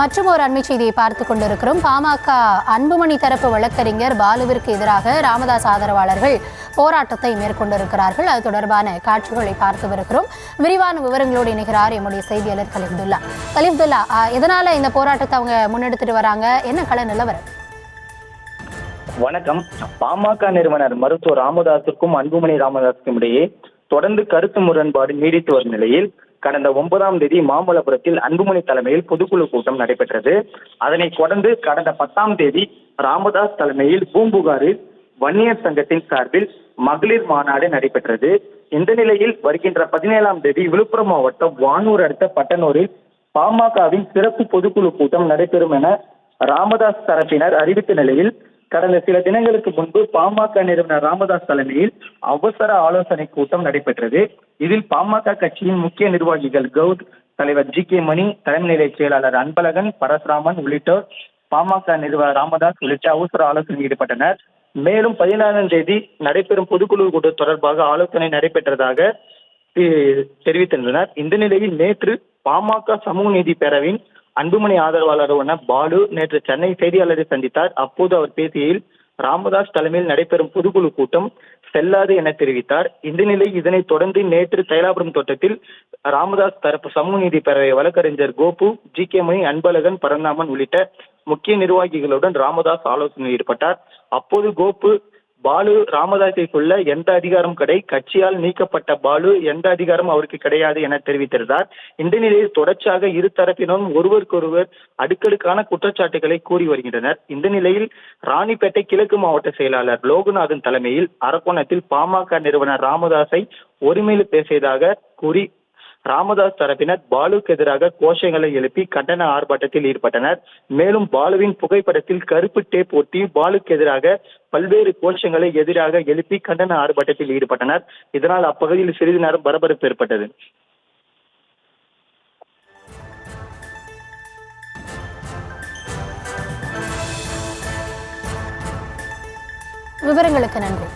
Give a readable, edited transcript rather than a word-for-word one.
மற்றும் ஒரு அண்மை செய்தியை பார்த்துக் கொண்டிருக்கிறோம். பாமக அன்புமணி தரப்பு வழக்கறிஞர் பாலுவிற்கு எதிராக ராமதாஸ் ஆதரவாளர்கள் போராட்டத்தை மேற்கொண்டிருக்கிறார்கள். அது தொடர்பான காட்சிகளை பார்த்து வருகிறோம். விரிவான விவரங்களோடு இணைகிறார் எம்முடைய செய்தியாளர் கலிஃப்துல்லா. எதனால இந்த போராட்டத்தை அவங்க முன்னெடுத்துட்டு வராங்க, என்ன கள நிலவரம்? வணக்கம். பாமக நிறுவனர் மருத்துவர் ராமதாஸுக்கும் அன்புமணி ராமதாஸுக்கும் இடையே தொடர்ந்து கருத்து முரண்பாடு நீடித்து வரும் நிலையில் கடந்த 9ஆம் தேதி மாமல்லபுரத்தில் அன்புமணி தலைமையில் பொதுக்குழு கூட்டம் நடைபெற்றது. அதனைத் தொடர்ந்து கடந்த 10ஆம் தேதி ராமதாஸ் தலைமையில் பூம்புகாரில் வன்னியர் சங்கத்தின் சார்பில் மகளிர் மாநாடு நடைபெற்றது. இந்த நிலையில் வருகின்ற 17ஆம் தேதி விழுப்புரம் மாவட்டம் வானூர் அடுத்த பட்டனூரில் பாமகவின் சிறப்பு பொதுக்குழு கூட்டம் நடைபெறும் என ராமதாஸ் தரப்பினர் அறிவித்த நிலையில் கடந்த சில தினங்களுக்கு முன்பு பாமக நிறுவனர் ராமதாஸ் தலைமையில் அவசர ஆலோசனை கூட்டம் நடைபெற்றது. இதில் பாமக கட்சியின் முக்கிய நிர்வாகிகள் கவுத், தலைவர் ஜி.கே. மணி, தலைமை நிலை செயலாளர் அன்பழகன், பரசுராமன் உள்ளிட்டோர் பாமக நிறுவனர் ராமதாஸ் உள்ளிட்ட அவசர ஆலோசனையில் ஈடுபட்டனர். மேலும் 14ஆம் தேதி நடைபெறும் பொதுக்குழு கூட்டம் தொடர்பாக ஆலோசனை நடைபெற்றதாக தெரிவித்திருந்தனர். இந்த நிலையில் நேற்று பாமக சமூக நீதி பேரவையின் அன்புமணி ஆதரவாளரான பாலு நேற்று சென்னை செய்தியாளரை சந்தித்தார். அப்போது அவர் பேசுகையில் ராமதாஸ் தலைமையில் நடைபெறும் பொதுக்குழு கூட்டம் செல்லாது என தெரிவித்தார். இந்த நிலையில் இதனைத் தொடர்ந்து நேற்று தைலாபுரம் தோட்டத்தில் ராமதாஸ் தரப்பு சமூக நீதி பேரவை வழக்கறிஞர் கோபு, ஜி.கே. மணி, அன்பழகன், பரந்தாமன் உள்ளிட்ட முக்கிய நிர்வாகிகளுடன் ராமதாஸ் ஆலோசனையில் ஈடுபட்டார். அப்போது கோபு, பாலு ராமதாஸை சொல்ல எந்த அதிகாரம் கட்சியால் நீக்கப்பட்ட பாலு எந்த அதிகாரம் அவருக்கு கிடையாது என தெரிவித்திருந்தார். இந்த நிலையில் தொடர்ச்சியாக இரு தரப்பினரும் ஒருவருக்கொருவர் அடுக்கடுக்கான குற்றச்சாட்டுகளை கூறி வருகின்றனர். இந்த நிலையில் ராணிப்பேட்டை கிழக்கு மாவட்ட செயலாளர் லோகநாதன் தலைமையில் அரக்கோணத்தில் பாமக நிறுவனர் ராமதாஸை ஒருமையில் பேசியதாக கூறி ராமதாஸ் தரப்பினர் பாலுக்கு எதிராக கோஷங்களை எழுப்பி கண்டன ஆர்ப்பாட்டத்தில் ஈடுபட்டனர். மேலும் பாலுவின் புகைப்படத்தில் கருப்பு டேப் ஒட்டி பாலுக்கு எதிராக பல்வேறு கோஷங்களை எதிராக எழுப்பி கண்டன ஆர்ப்பாட்டத்தில் ஈடுபட்டனர். இதனால் அப்பகுதியில் சிறிது நேரம் பரபரப்பு ஏற்பட்டது. விவரங்களுக்கு நன்றி.